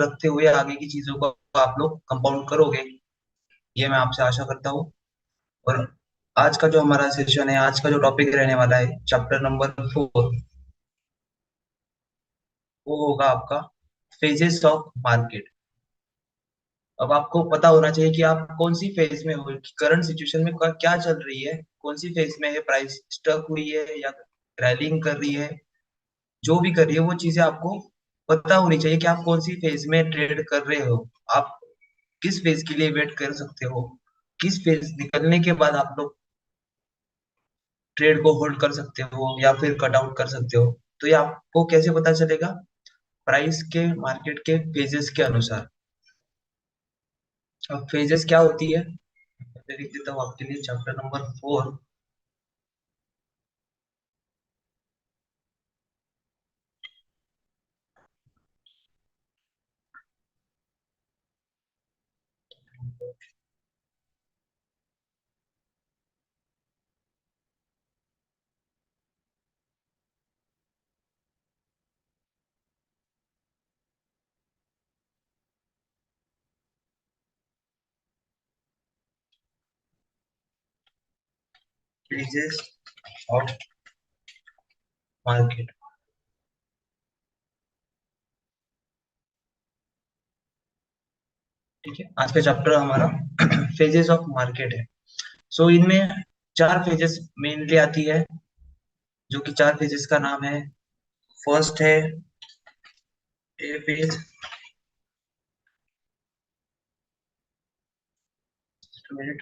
रखते हुए आगे की चीजों को आप लोग कंपाउंड करोगे, ये मैं आपसे आशा करता हूँ। और आज का जो हमारा सेशन है, आज का जो टॉपिक रहने वाला है, चैप्टर नंबर 4, वो होगा आपका फेजेस ऑफ मार्केट। अब आपको पता होना चाहिए कि आप कौन सी फेज में हो, करंट सिचुएशन में क्या चल रही है, कौन सी फेज में है, प्राइस स्टक हुई है या रैलिंग कर रही है। जो भी कर रही है वो चीजें आपको पता होनी चाहिए कि आप कौन सी फेज में ट्रेड कर रहे हो। आप किस फेज के लिए वेट कर सकते हो, किस फेज निकलने के बाद आप लोग ट्रेड को होल्ड कर सकते हो या फिर कट आउट कर सकते हो। तो ये आपको कैसे पता चलेगा? प्राइस के मार्केट के फेजेस के अनुसार। अब फेजेस क्या होती है, मैं लिख देता हूँ आपके लिए, chapter number 4। Phases of market. ठीक है, आज का चैप्टर हमारा फेजेस ऑफ मार्केट है। सो इनमें चार फेजेस मेनली आती है, जो कि चार फेजेस का नाम है। फर्स्ट है ए फेज, मिनट,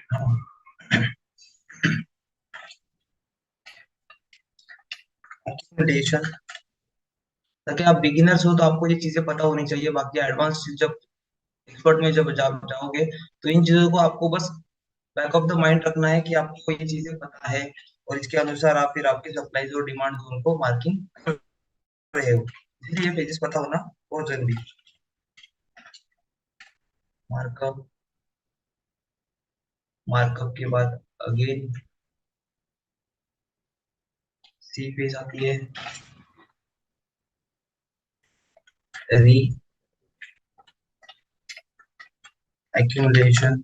एक्यूमुलेशन। ताकि आप बिगिनर्स हो तो आपको ये चीजें पता होनी चाहिए, बाकी एडवांस जब एक्सपर्ट में जब जाओगे तो इन चीजों को आपको बस बैक ऑफ द माइंड रखना है कि आपको ये चीजें पता है, और इसके अनुसार आप फिर आपके सप्लाईज और डिमांड जोन को मार्किंग कर रहे हो। इसलिए ये पेजेस पता होना बहुत जरूरी है। मार्कअप, मार्कअप के बाद अगेन सी फेज आती है, री एक्यूमुलेशन,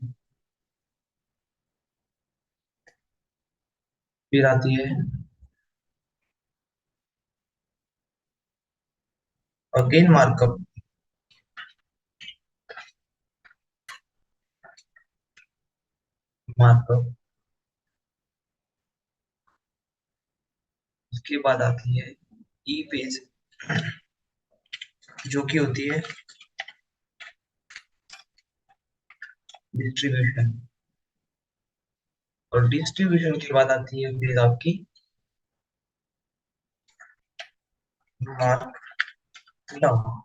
फिर आती है अगेन मार्कअप, मार्कअप। उसके बाद आती है ई फेज, जो कि होती है डिस्ट्रीब्यूशन। और डिस्ट्रीब्यूशन के बाद आती है फिर आपकी मार्क डाउन।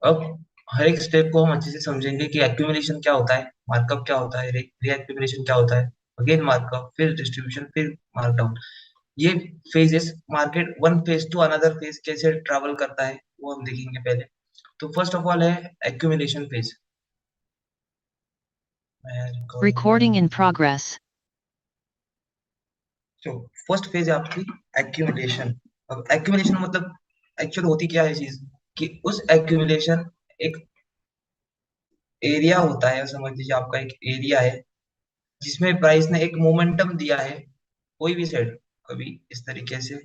अब हर एक स्टेप को हम अच्छे से समझेंगे कि एक्यूमुलेशन क्या होता है, मार्कअप क्या होता है, री एक्यूमुलेशन क्या होता है, अगेन मार्कअप, फिर डिस्ट्रीब्यूशन, फिर मार्कडाउन। ये phases, market one phase two another phase कैसे ट्रेवल करता है वो हम देखेंगे पहले। तो फर्स्ट ऑफ ऑल है एक्यूमुलेशन फेज। मैं Recording in रिकॉर्डिंग, progress. तो फर्स्ट फेज है आपकी एक्यूमुलेशन। अब एक्यूमुलेशन मतलब एक्चुअल होती क्या है चीज, कि उस एक्यूमुलेशन एक एरिया होता है, समझ लीजिए आपका एक एरिया है जिसमें प्राइस ने एक मोमेंटम दिया है, कोई भी साइड, कभी इस तरीके से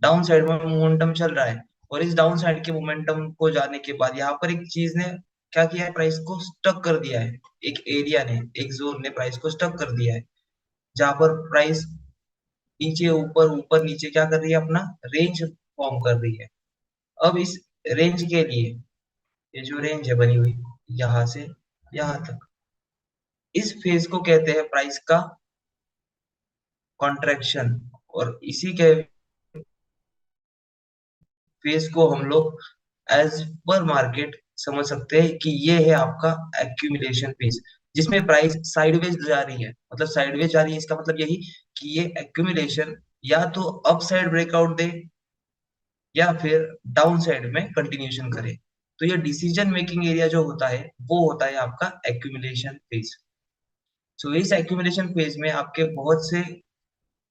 डाउन साइड में मोमेंटम चल रहा है, और इस डाउन साइड के मोमेंटम को जाने के बाद यहाँ पर एक चीज ने क्या किया है, प्राइस को स्टक कर दिया है। एक एरिया ने, एक जोन ने प्राइस को स्टक कर दिया है, जहां पर प्राइस नीचे ऊपर ऊपर नीचे क्या कर रही है, अपना रेंज फॉर्म कर रही है। अब इस रेंज के लिए, ये जो रेंज है बनी हुई यहाँ से यहाँ तक, इस फेज को कहते हैं प्राइस का कॉन्ट्रैक्शन। और इसी के फेज को हम लोग एज पर मार्केट समझ सकते हैं कि ये है आपका एक्यूमुलेशन फेज, जिसमें प्राइस साइडवेज जा रही है। मतलब साइडवेज जा रही है, इसका मतलब यही कि ये एक्यूमुलेशन या तो अप साइड ब्रेकआउट दे या फिर डाउन साइड में कंटिन्यूशन करे। तो ये डिसीजन मेकिंग एरिया जो होता है वो होता है आपका एक्यूमुलेशन फेज। सो इस एक्यूमुलेशन फेज में आपके बहुत से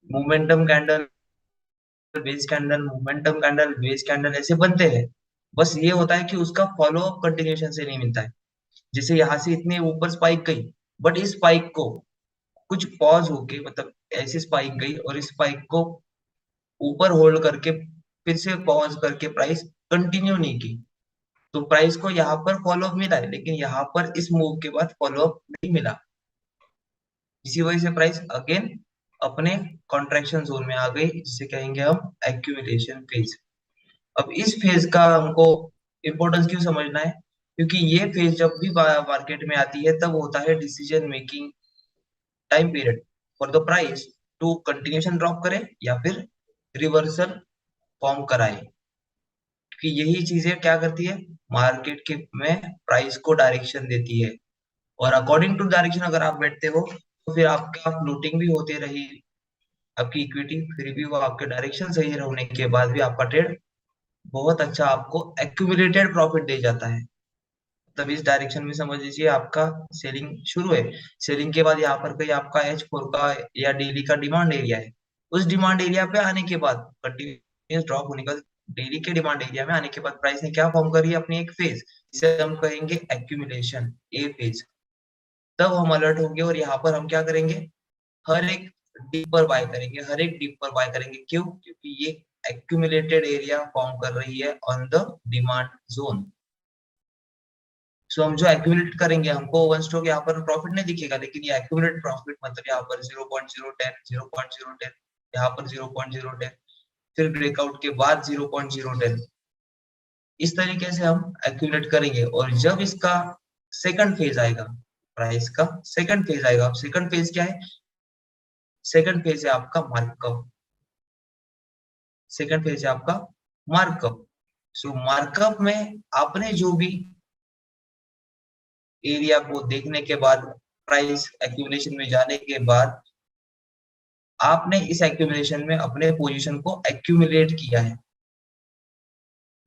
momentum candle, base candle, momentum candle, base candle ऐसे बनते हैं। बस ये होता है कि उसका फॉलो अप कंटिन्यूशन से नहीं मिलता है। जैसे यहाँ से इतने ऊपर स्पाइक गई, बट इस स्पाइक को कुछ पॉज होके, मतलब ऐसी स्पाइक गई और इस स्पाइक को ऊपर होल्ड करके फिर से पॉज करके प्राइस कंटिन्यू नहीं की, तो प्राइस को यहाँ पर फॉलो अप मिला है, लेकिन यहाँ पर इस मूव के बाद फॉलो अप नहीं मिला। इसी वजह से प्राइस अगेन अपने कॉन्ट्रैक्शन जोन में आ गई, जिसे कहेंगे हम एक्यूमुलेशन फेज। अब इस फेज का हमको इम्पोर्टेंस क्यों समझना है, क्योंकि ये फेज जब भी मार्केट में आती है तब होता है decision making time period for the price to continuation drop करे या फिर रिवर्सल फॉर्म कराए। क्योंकि यही चीजें क्या करती है, मार्केट के में प्राइस को डायरेक्शन देती है। और अकॉर्डिंग टू डायरेक्शन अगर आप बैठते हो तो फिर आपका फ्लोटिंग भी होते रही आपकी इक्विटी, फिर भी वो आपके डायरेक्शन सही होने के बाद भी आपका ट्रेड बहुत अच्छा आपको एक्यूमुलेटेड प्रॉफिट दे जाता है। तब इस डायरेक्शन में समझ लीजिए आपका सेलिंग शुरू है। सेलिंग के बाद यहाँ पर कहीं आपका H4 का या डेली का डिमांड एरिया है। उस डिमांड एरिया पे आने के बाद कंटिन्यूस ड्रॉप होने का, डेली के डिमांड एरिया में आने के बाद प्राइस ने क्या फॉर्म करी है, अपनी एक फेज, जिसे हम कहेंगे एक्यूमुलेशन ए फेज। तब हम अलर्ट होंगे और यहाँ पर हम क्या करेंगे, हर एक डीप पर बाय करेंगे, हर एक डीप पर बाय करेंगे। क्यों? क्योंकि ये एक्यूमुलेटेड एरिया फॉर्म कर रही है ऑन द डिमांड जोन। सो हम जो एक्यूमुलेट करेंगे, हमको वन स्ट्रोक यहाँ पर प्रॉफिट नहीं दिखेगा, लेकिन ये एक्यूमुलेट प्रॉफिट मतलब यहाँ पर 0.010, 0.010, यहाँ पर 0.010, फिर ब्रेकआउट के बाद 0.010, इस तरीके से हम एक्यूमुलेट करेंगे। और जब इसका सेकंड फेज आएगा, प्राइस का सेकंड फेज आएगा, सेकंड फेज क्या है, सेकंड फेज है आपका मार्कअप। सेकंड फेज है आपका मार्कअप। सो मार्कअप में आपने जो भी एरिया को देखने के बाद, प्राइस एक्यूमुलेशन में जाने के बाद आपने इस एक्यूमुलेशन में अपने पोजीशन को एक्यूमुलेट किया है।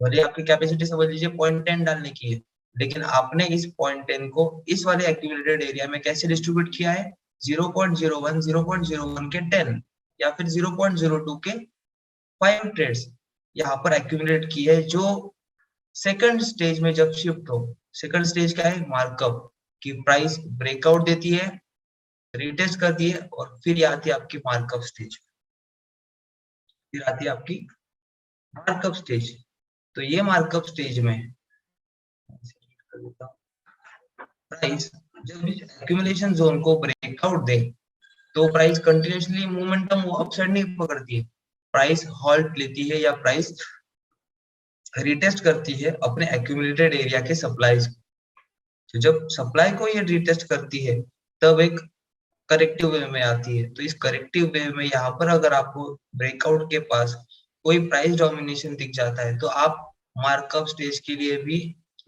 भले आपकी कैपेसिटी समझ लीजिए 0.10 डालने की है, लेकिन आपने इस 0.10 को इस वाले एक्यूमुलेटेड एरिया में कैसे डिस्ट्रीब्यूट किया है, 0.01, 0.01 के 10 या फिर 0.02 के 5 ट्रेड्स यहाँ पर एक्यूमुलेट की है, जो सेकंड स्टेज में जब शिफ्ट हो। सेकंड स्टेज क्या है, मार्कअप, की प्राइस ब्रेकआउट देती है, रिटेस्ट करती है, और फिर ये आती है आपकी मार्कअप स्टेज। फिर आती है आपकी मार्कअप स्टेज। तो ये मार्कअप स्टेज में प्राइस जब एक्यूमुलेशन जोन को ब्रेकआउट दे, तो प्राइस कंटिन्यूसली मोमेंटम वो अपसाइड नहीं पकड़ती है, प्राइस हॉल्ट लेती है या प्राइस रिटेस्ट करती है अपने एक्यूमुलेटेड एरिया के सप्लाईज। तो जब सप्लाई को ये रिटेस्ट करती है, तब एक करेक्टिव वे में आती है। तो इस करेक्टिव वे में यहाँ पर अगर आपको ब्रेकआउट के पास कोई प्राइस डोमिनेशन दिख जाता है, तो आप मार्कअप स्टेज के लिए भी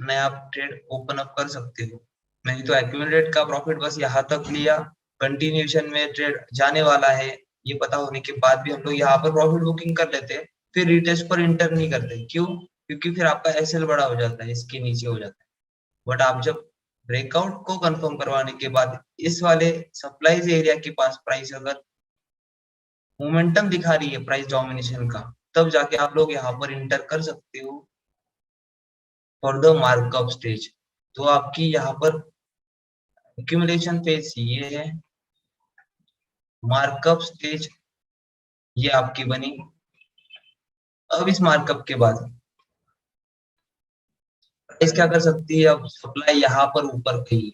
नया ट्रेड ओपन अप कर सकते हो। नहीं तो एक्यूमुलेट का प्रॉफिट बस यहाँ तक लिया, कंटिन्यूशन में ट्रेड जाने वाला है ये पता होने के बाद भी हम लोग यहाँ पर प्रॉफिट बुकिंग कर लेते हैं, फिर रिटेस्ट पर इंटर नहीं करते। क्यों? क्योंकि फिर आपका एसएल बड़ा हो जाता है, इसके नीचे हो जाता है। बट आप जब ब्रेकआउट को कंफर्म करवाने के बाद इस वाले सप्लाईज एरिया के पास प्राइस अगर मोमेंटम दिखा रही है प्राइस डोमिनेशन का, तब जाके आप लोग यहाँ पर इंटर कर सकते हो फॉर द मार्कअप स्टेज। तो आपकी यहाँ पर एक्यूमुलेशन फेज ये है, मार्कअप स्टेज ये आपकी बनी। अब इस मार्कअप के बाद प्राइस क्या कर सकती है, अब सप्लाई यहाँ पर ऊपर गई है,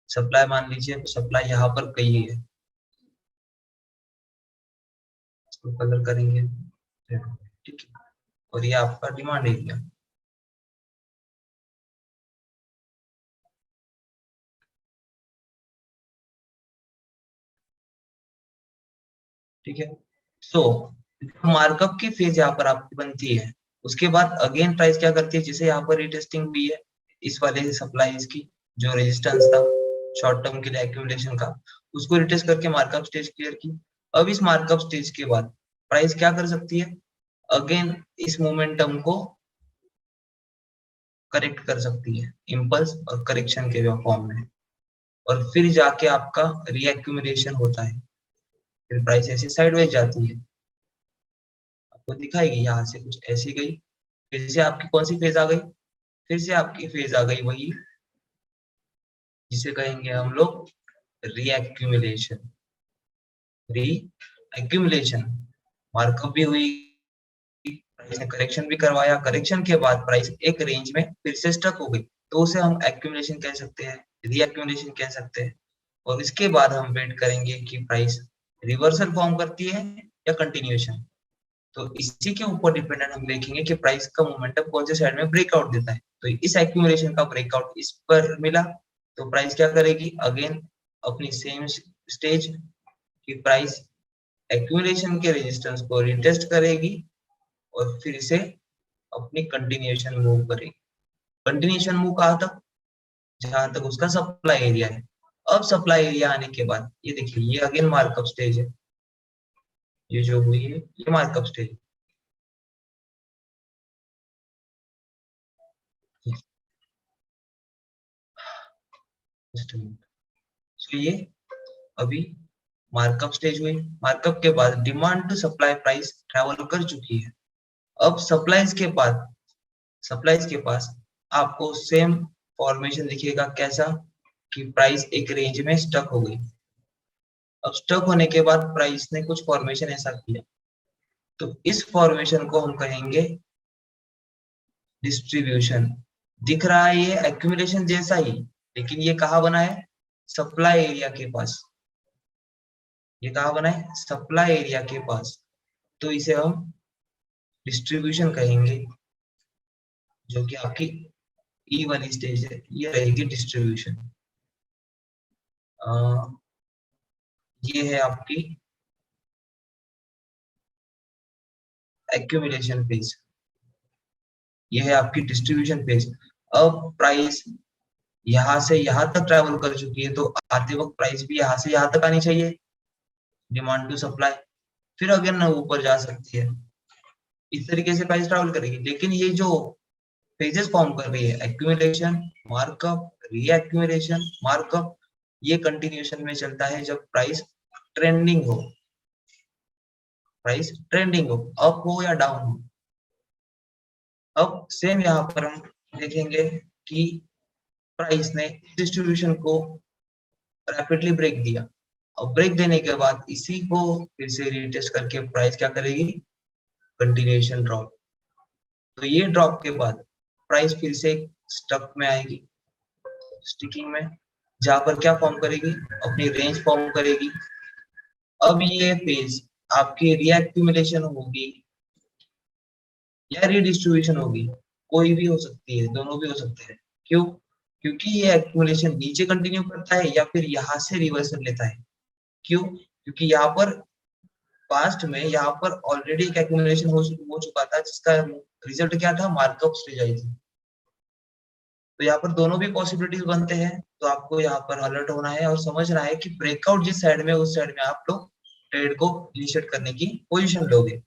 सप्लाई मान लीजिए सप्लाई यहाँ पर गई है, इसको कलर करेंगे, ठीक है, और ये आपका डिमांड एरिया। ठीक है। सो मार्कअप की फेज यहाँ पर आपकी बनती है, उसके बाद अगेन प्राइस क्या करती है, जैसे यहाँ पर रिटेस्टिंग भी है इस वाले सप्लाईज की, जो रेजिस्टेंस था शॉर्ट टर्म के लिए एक्यूमुलेशन का, उसको रिटेस्ट करके मार्कअप स्टेज क्लियर की। अब इस मार्कअप स्टेज के बाद प्राइस क्या कर सकती है, अगेन इस मोमेंटम को करेक्ट कर सकती है इम्पल्स और करेक्शन के फॉर्म में, और फिर जाके आपका रीएक्यूमुलेशन होता है, फिर प्राइस ऐसे साइडवेज जाती है, आपको दिखाएगी यहाँ से कुछ ऐसी गई, फिर से आपकी कौन सी फेज आ गई, फिर से आपकी फेज आ गई वही जिसे कहेंगे हम लोग रीएक्यूमुलेशन। रीएक्यूमुलेशन मार्कअप भी हुई, प्राइस ने करेक्शन भी करवाया, करेक्शन के बाद प्राइस एक रेंज में फिर से स्टक हो गई, तो उसे हम एक्यूमुलेशन कह सकते हैं, रीएक्यूमुलेशन कह सकते हैं। और इसके बाद हम वेट करेंगे कि प्राइस रिवर्सल फॉर्म करती है या कंटिन्यूएशन। तो इसी के ऊपर डिपेंडेंट हम देखेंगे कि प्राइस का मोमेंटम कौन से साइड में ब्रेकआउट देता है। तो इस एक्यूमुलेशन का ब्रेकआउट इस पर मिला, तो प्राइस क्या करेगी, अगेन अपनी सेम स्टेज की प्राइस एक्यूमुलेशन के रेजिस्टेंस को रिटेस्ट करेगी और फिर से अपनी कंटिन्यूएशन मूव करेगी। कंटिन्यूएशन मूव कहाँ तक, जहां तक उसका सप्लाई एरिया है। अब सप्लाई एरिया आने के बाद ये देखिए, ये अगेन मार्कअप स्टेज है, ये जो हुई है ये मार्कअप स्टेज है। तो ये अभी मार्कअप स्टेज हुई, मार्कअप के बाद demand to supply price travel कर चुकी है। अब सप्लाईज के पास आपको सेम फॉर्मेशन दिखेगा, कैसा कि प्राइस एक रेंज में स्टक हो गई। अब स्टक होने के बाद प्राइस ने कुछ फॉर्मेशन ऐसा किया, तो इस फॉर्मेशन को हम कहेंगे डिस्ट्रीब्यूशन। दिख रहा है ये एक्यूमुलेशन जैसा ही, लेकिन ये कहाँ बना है, सप्लाई एरिया के पास। ये कहाँ बना है, सप्लाई एरिया के पास, तो इसे हम डिस्ट्रीब्यूशन कहेंगे, जो कि आपकी ई वाली स्टेज है, ये रहेगी डिस्ट्रीब्यूशन। ये है आपकी एक्यूमुलेशन फेज, ये है आपकी डिस्ट्रीब्यूशन फेज। अब प्राइस यहाँ से यहाँ तक ट्रैवल कर चुकी है, तो आते वक्त प्राइस भी यहाँ से यहाँ तक आनी चाहिए, डिमांड टू सप्लाई, फिर अगेन ऊपर जा सकती है। इस तरीके से प्राइस ट्रैवल करेगी। लेकिन ये जो फेजेस फॉर्म कर रही है, एक्यूमुलेशन, मार्कअप, रीएक्यूमुलेशन, मार्कअप, ये कंटिन्यूएशन में चलता है जब प्राइस ट्रेंडिंग हो, प्राइस ट्रेंडिंग हो, अप हो या डाउन हो। अब सेम यहाँ पर हम देखेंगे कि प्राइस ने डिस्ट्रीब्यूशन को रैपिडली ब्रेक दिया। अब ब्रेक देने के बाद इसी को फिर से रीटेस्ट करके प्राइस क्या करेगी, कंटिन्यूएशन ड्रॉप। तो ये ड्रॉप के बाद प्राइस फिर से स्टक में आएगी, स्टिकिंग में, जहां पर क्या फॉर्म करेगी, अपनी रेंज फॉर्म करेगी। अब ये फेज आपकी रीएक्यूमुलेशन होगी या रीडिस्ट्रीब्यूशन होगी, कोई भी हो सकती है, दोनों भी हो सकते हैं। क्यों, क्योंकि ये एक्यूमुलेशन नीचे कंटिन्यू करता है या फिर यहाँ से रिवर्सल लेता है। क्यों, क्योंकि यहाँ पर पास्ट में यहाँ पर ऑलरेडी एक एक्यूमुलेशन हो चुका था, जिसका रिजल्ट क्या था, मार्कअप स्टेज आई थी। तो यहाँ पर दोनों भी पॉसिबिलिटीज बनते हैं, तो आपको यहाँ पर अलर्ट होना है और समझना है कि ब्रेकआउट जिस साइड में, उस साइड में आप लोग ट्रेड को इनिशिएट करने की पोजीशन लोगे।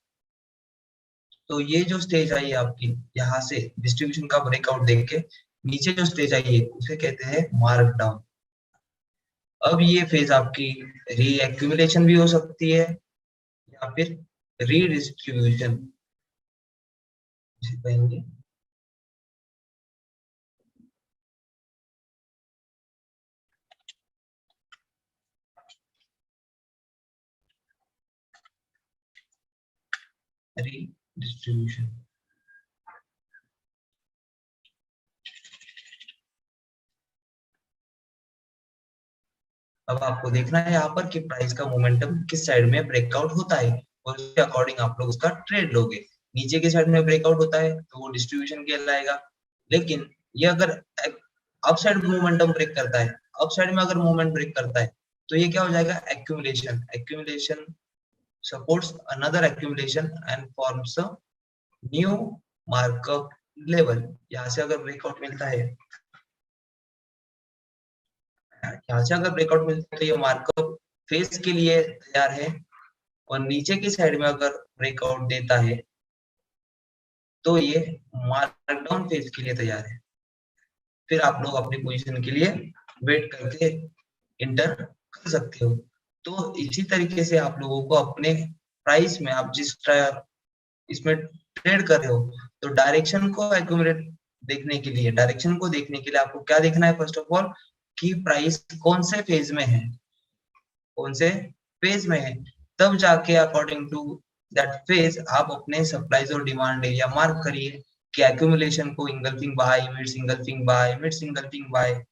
तो ये जो स्टेज आई है आपकी, यहाँ से डिस्ट्रीब्यूशन का ब्रेकआउट देख के नीचे जो स्टेज आई है उसे कहते हैं मार्क डाउन। अब ये फेज आपकी रीएक्यूमुलेशन भी हो सकती है या फिर रीडिस्ट्रीब्यूशन जिसे कहेंगे। रीडिस्ट्रीब्यूशन। अब आपको देखना है यहाँ पर कि प्राइस का मोमेंटम किस साइड में ब्रेकआउट होता है और उसके अकॉर्डिंग आप लोग उसका ट्रेड लोगे। नीचे के साइड में ब्रेकआउट होता है तो वो डिस्ट्रीब्यूशन कहलाएगा। लेकिन ये अगर अप साइड मोमेंटम ब्रेक करता है, अप साइड में अगर मूवमेंट ब्रेक करता है, तो ये क्या हो जाएगा, accumulation. Accumulation supports another accumulation and forms a new markup level। यहाँ से अगर ब्रेकआउट मिलता है, यहाँ से अगर ब्रेकआउट मिलता है तो ये मार्कअप फेज के लिए तैयार है, और नीचे की साइड में अगर ब्रेकआउट देता है तो ये मार्कडाउन फेज के लिए तैयार है। फिर आप लोग अपनी पोजीशन के लिए वेट करके इंटर कर सकते हो। तो इसी तरीके से आप लोगों को अपने प्राइस में, आप जिस इसमें ट्रेड कर रहे हो, तो डायरेक्शन को एक्यूमुलेट देखने के लिए, डायरेक्शन को देखने के लिए आपको क्या देखना है, फर्स्ट ऑफ ऑल कि प्राइस कौन से फेज में है, कौन से फेज में है। तब जाके अकॉर्डिंग टू दैट फेज आप अपने सप्लाईज और डिमांड एरिया मार्क करिए कि एक्यूमुलेशन को इंगल्फिंग बाय, मिड सिंगल्फिंग बाय, मिड सिंगल्फिंग buy,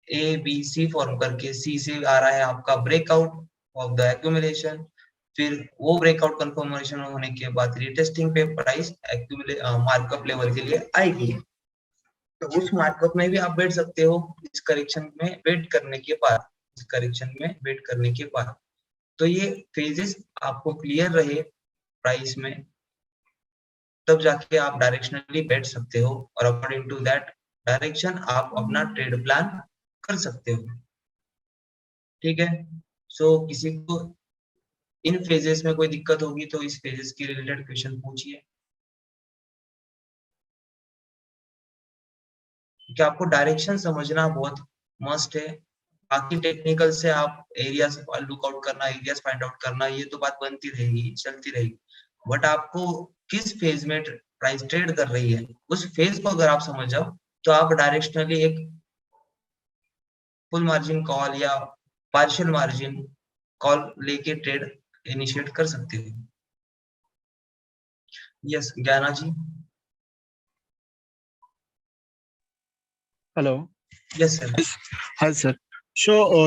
A B C form करके सी से आ रहा है आपका ब्रेकआउट ऑफ द एक्यूमुलेशन। फिर वो ब्रेकआउट कंफर्मेशन होने के बाद रीटेस्टिंग पे प्राइस एक्यूमुलेट मार्कअप लेवल के लिए आएगी। तो उस मार्कअप में भी आप बैठ सकते हो इस करेक्शन में वेट करने के बाद, इस करेक्शन में वेट करने के बाद। तो ये फेजेस आपको क्लियर रहे प्राइस में, तब जाके आप डायरेक्शनली बैठ सकते हो और अकॉर्डिंग टू दैट डायरेक्शन आप अपना ट्रेड प्लान कर सकते हो। ठीक है। सो किसी को इन फेजेस में कोई दिक्कत होगी तो इस फेजेस के रिलेटेड क्वेश्चन पूछिए। कि आपको डायरेक्शन समझना बहुत मस्ट है। बाकी टेक्निकल से आप एरियाज लुकआउट करना, एरियाज फाइंड आउट करना, ये तो बात बनती रहेगी, चलती रहेगी। बट आपको किस फेज में प्राइस ट्रेड कर रही है, उस फेज को अगर आप समझ जाओ तो आप डायरेक्शनली एक फुल मार्जिन कॉल या पार्शियल मार्जिन कॉल लेके ट्रेड इनिशिएट कर सकते हो। यस ज्ञाना जी। हेलो। Yes sir. हाँ सर।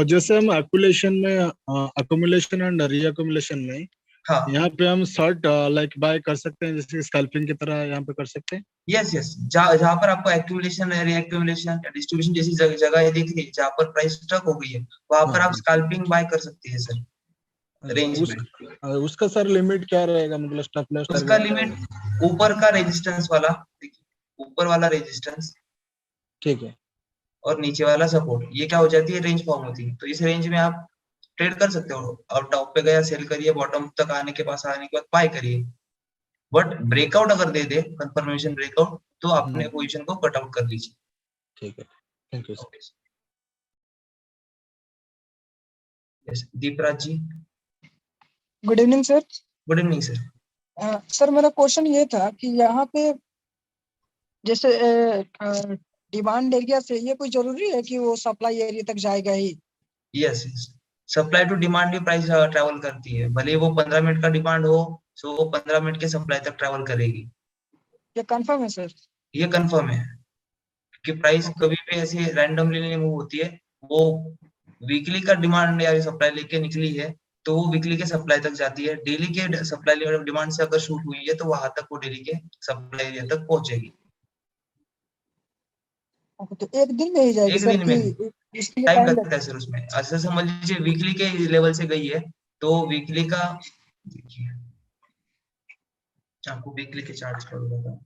जैसे हम अकोमुलेशन एंड रीअकोमुलेशन में हाँ। यहाँ पे हम शॉर्ट लाइक बाय कर सकते हैं, जैसे स्कैल्पिंग की तरह यहाँ पे कर सकते हैं। यस यस, जहाँ पर आपको एक्यूमुलेशन रिएक्यूमुलेशन डिस्ट्रीब्यूशन जैसी जगह दिख रही है, जहाँ पर प्राइस स्टक हो गई है, वहां हाँ पर आप हाँ। स्कैल्पिंग बाय कर सकते हैं सर, अच्छा, रेंज में। उसका सर लिमिट क्या रहेगा, मतलब स्टॉप लॉस उसका टारगेट क्या लिमिट होगा? ऊपर का रेजिस्टेंस वाला, ऊपर वाला रेजिस्टेंस ठीक है। और नीचे वाला सपोर्ट, ये क्या हो जाती है, रेंज फॉर्म होती है। तो इस रेंज में आप ट्रेड कर सकते हो, और टॉप पे गया सेल करिए, बॉटम तक आने के पास आने के बाद बाय करिए। बट ब्रेकआउट अगर दे दे, कंफर्मेशन ब्रेकआउट, तो अपने पोजीशन को कट आउट कर लीजिए। ठीक है, thank you sir. Okay. Yes Deepraj ji. Good evening sir. Good evening sir. Sir मेरा क्वेश्चन ये था कि यहाँ पे जैसे डिमांड एरिया से ये कोई जरूरी है कि वो सप्लाई एरिया तक जाएगा ही? Yes yes, supply to demand भी प्राइस ट्रैवल करती है, भले वो 15 मिनट का डिमांड हो, सो वो 15 मिनट के सप्लाई तक ट्रैवल करेगी। ये कंफर्म है सर? ये कंफर्म है कि प्राइस ओके। कभी भी ऐसे रैंडमली नहीं मूव होती है। वो वीकली का डिमांड या सप्लाई लेके निकली है, तो वो वीकली के सप्लाई तक जाती है। डेली के सप्लाई डिमांड से अगर शूट हुई है तो वहां तक वो डेली के सप्लाई एरिया तक पहुंचेगी। ओके, तो एक दिन में ही जाएगी एक सर दिन कि में इसके लिए टाइम टाइम लगता लगता है सर उसमें। ऐसा समझ लीजिए वीकली के लेवल से गई है, तो वीकली का देखिए, आपको वीकली के चार्ट्स पर बताऊं।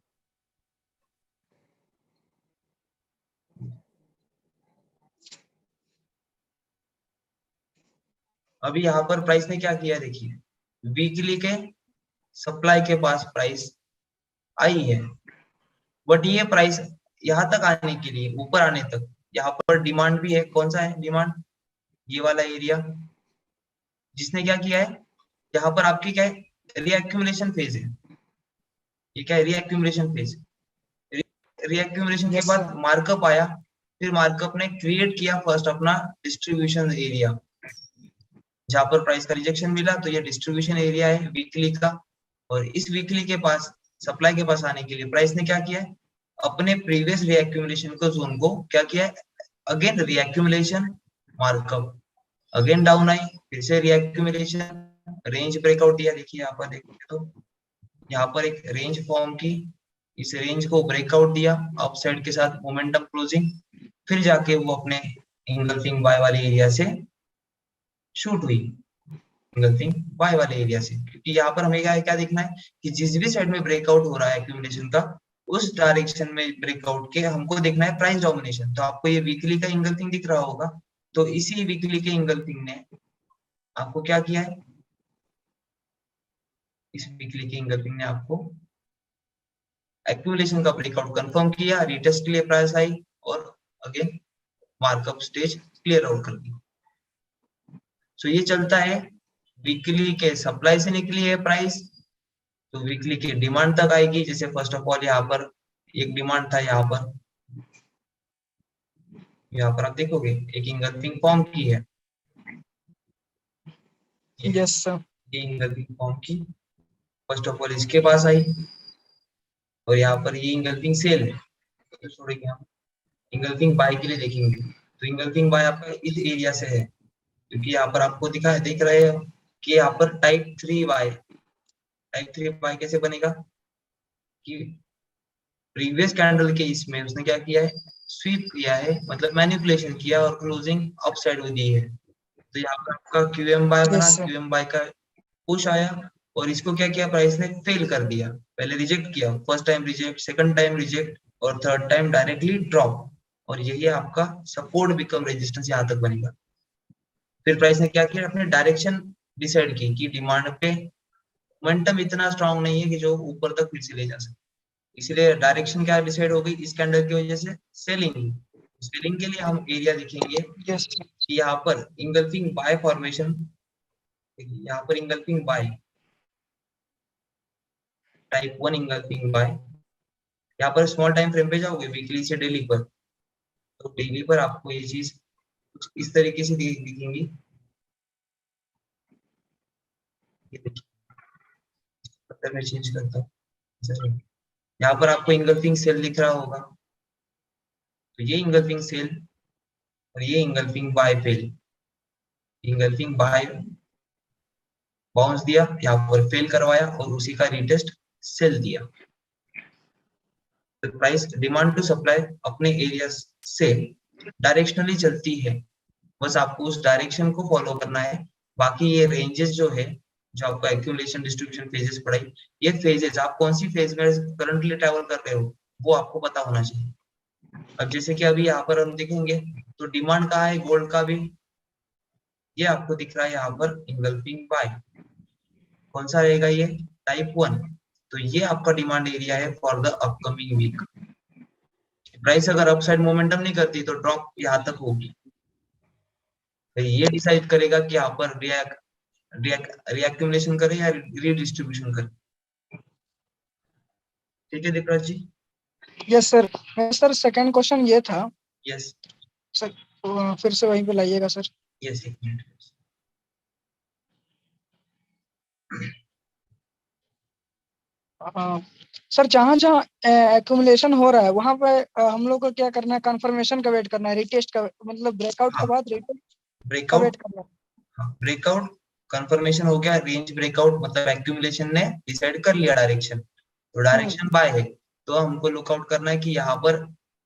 अभी यहाँ पर प्राइस ने क्या किया देखिए, वीकली के सप्लाई के पास प्राइस आई है, बट ये प्राइस यहाँ तक आने के लिए, ऊपर आने तक, यहाँ पर डिमांड भी है। कौन सा है डिमांड, ये वाला एरिया, जिसने क्या किया है, यहाँ पर आपकी क्या है, रीएक्यूमुलेशन फेज है। ये क्या है, रीएक्यूमुलेशन फेज। रीएक्यूमुलेशन है? के यस बाद सर। मार्कअप आया, फिर मार्कअप ने क्रिएट किया फर्स्ट अपना डिस्ट्रीब्यूशन एरिया, जहां पर प्राइस का रिजेक्शन मिला, तो ये डिस्ट्रीब्यूशन एरिया है वीकली का। और इस वीकली के पास सप्लाई के पास आने के लिए प्राइस ने क्या किया है, अपने प्रीवियस रीएक्यूमुलेशन को जोन को क्या किया है, again reaccumulation, markup, again down आई, फिर से रीएक्यूमुलेशन, रेंज ब्रेकआउट दिया। देखिए यहाँ पर देखिए तो यहाँ पर एक रेंज फॉर्म की, इस रेंज को ब्रेकआउट दिया अपसाइड के साथ मोमेंटम क्लोजिंग, फिर जाके वो अपने इंगल्फिंग बाय वाले एरिया से शूट हुई, इंगल्फिंग बाय वाले एरिया से। क्योंकि यहाँ पर हमें क्या क्या देखना है कि जिस भी साइड में ब्रेकआउट हो रहा है एक्यूमुलेशन का, उस डायरेक्शन में ब्रेकआउट के हमको देखना है प्राइस डोमिनेशन। तो आपको ये वीकली का इंगल्फिंग दिख रहा होगा, तो इसी वीकली के इंगल्फिंग ने आपको क्या किया है, इस वीकली के इंगल्फिंग ने आपको एक्यूमुलेशन का ब्रेकआउट कंफर्म किया, रिटेस्ट के लिए प्राइस आई, और again markup stage clear out कर दी। सो ये चलता है, वीकली के सप्लाई से निकली है प्राइस तो वीकली की डिमांड तक आएगी। जैसे फर्स्ट ऑफ ऑल यहाँ पर एक डिमांड था, यहाँ पर आप देखोगे एक इंगल्फिंग फॉर्म की है, यस सर। ये इंगल्फिंग फॉर्म की फर्स्ट ऑफ ऑल इसके पास आई और यहाँ पर ये इंगल्फिंग सेल है। तो छोड़ेंगे हम, इंगल्फिंग बाय के लिए देखेंगे। तो इंगल्फिंग बाय आपका इस एरिया से है, क्योंकि यहाँ पर आपको दिख रहे हो कि यहाँ पर टाइप 3 बाय कैसे बनेगा कि प्रीवियस कैंडल के इसमें उसने क्या किया है, स्वीप किया है, मतलब मैनिपुलेशन किया और क्लोजिंग अपसाइड में दी है। तो यहाँ पर आपका क्यूएम बाय बना, यस सर। क्यूएम बाय का पुश आया और इसको क्या किया, प्राइस ने फेल कर दिया। पहले रिजेक्ट किया, first time reject, second time reject और थर्ड टाइम डायरेक्टली ड्रॉप, और यही आपका सपोर्ट बिकम रेजिस्टेंस यहाँ तक बनेगा। फिर प्राइस ने क्या किया, अपने डायरेक्शन डिसाइड की कि डिमांड पे मोमेंटम इतना स्ट्रांग नहीं है कि जो ऊपर तक फिर से ले जा सके, इसलिए डायरेक्शन क्या डिसाइड हो गई इस कैंडल की वजह से, सेलिंग। सेलिंग के लिए हम एरिया देखेंगे यस कि यहाँ पर इंगल्फिंग बाय फॉर्मेशन, यहाँ पर engulfing buy type 1 engulfing buy, यहाँ पर स्मॉल टाइम फ्रेम पे जाओगे वीकली से डेली पर, तो डेली पर आपको ये चीज कुछ इस तरीके से दिखेंगी। मैं चेंज करता हूँ, यहाँ पर आपको इंगल्फिंग सेल दिख रहा होगा, तो ये इंगल्फिंग सेल और ये engulfing buy fail. Engulfing buy bounce दिया, यहाँ पर फेल करवाया और उसी का रिटेस्ट सेल दिया। तो प्राइस डिमांड टू सप्लाई अपने एरिया से डायरेक्शनली चलती है, बस आपको उस डायरेक्शन को फॉलो करना है। बाकी ये रेंजेस जो है, जो आपका एक्यूमुलेशन डिस्ट्रीब्यूशन फेजेस पढ़ाई, ये फेजेस आप कौन सी फेज में करंटली ट्रैवल कर रहे हो वो आपको पता होना चाहिए। अब जैसे कि अभी यहाँ पर हम देखेंगे तो डिमांड कहाँ है गोल्ड का भी, ये आपको दिख रहा है यहाँ पर इंगल्फिंग बाय, कौन सा रहेगा ये, टाइप 1। तो ये आपका डिमांड एरिया है for the upcoming week. Price अगर अपसाइड मोमेंटम नहीं करती तो ड्रॉप यहाँ तक होगी, तो ये डिसाइड करेगा कि यहाँ पर रिएक्यूमुलेशन करे या रीडिस्ट्रीब्यूशन करे। ठीक है Deepraj ji? Yes sir. Sir second question ये था। यस सर फिर से वहीं पे लाइएगा सर। यस, एक मिनट। सर जहाँ जहाँ एक्यूमुलेशन हो रहा है वहाँ पे हम लोग को क्या करना है, कंफर्मेशन का वेट करना है, रिटेस्ट का मतलब ब्रेकआउट के बाद रिटेस्ट का ब्रेकआउट, वेट करना है। ब्रेकआउट कंफर्मेशन हो गया, रेंज ब्रेकआउट मतलब एक्यूमुलेशन ने डिसाइड कर लिया डायरेक्शन, तो डायरेक्शन बाय है, तो हमको लुकआउट करना है कि यहाँ पर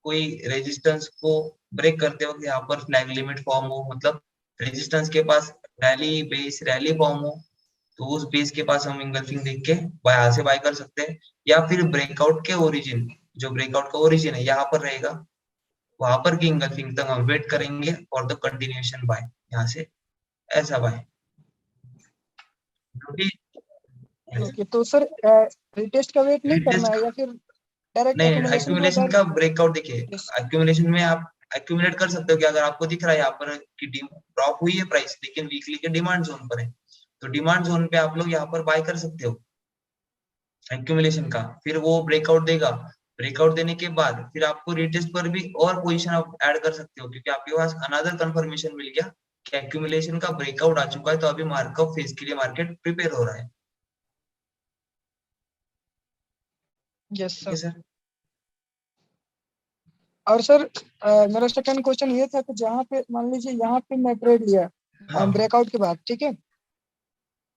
कोई रेजिस्टेंस को ब्रेक करते वक्त यहाँ पर फ्लैग लिमिट फॉर्म हो, मतलब रेजिस्टेंस के पास रैली फॉर्म हो, तो उस बेस के पास हम इंगल्फिंग देख के बाय से बाय कर सकते हैं। या फिर ब्रेकआउट के ओरिजिन, जो ब्रेकआउट का ओरिजिन है यहाँ पर रहेगा, वहां पर की इंगल्फिंग तक हम वेट करेंगे फॉर द कंटिन्यूएशन बाय, यहाँ से ऐसा बाय। ओके, तो सर रिटेस्ट का वेट नहीं करना है या फिर डायरेक्ट नहीं, एक्यूमुलेशन के बाद एक्यूमुलेशन का ब्रेकआउट देखिए, एक्यूमुलेशन में आप एक्यूमुलेट कर सकते हो कि अगर आपको दिख रहा है यहाँ पर कि ड्रॉप हुई है प्राइस, लेकिन वीकली के डिमांड जोन पर है, तो डिमांड जोन पे आप लोग यहाँ पर बाय कर सकते हो एक्यूमुलेशन का। फिर वो ब्रेकआउट देगा, ब्रेकआउट देने के बाद फिर आपको रिटेस्ट पर भी और पोजीशन आप ऐड कर सकते हो, क्योंकि आपके पास अनदर कंफर्मेशन मिल गया कि एक्यूमुलेशन का ब्रेकआउट आ चुका है, तो अभी मार्कअप फेज के लिए मार्केट प्रिपेयर हो रहा है। यस ठीक है सर। सर? और सर मेरा सेकंड क्वेश्चन ये था कि जहाँ पे मान लीजिए यहाँ पे मैं ट्रेड लिया हाँ, ब्रेकआउट के बाद, ठीक है,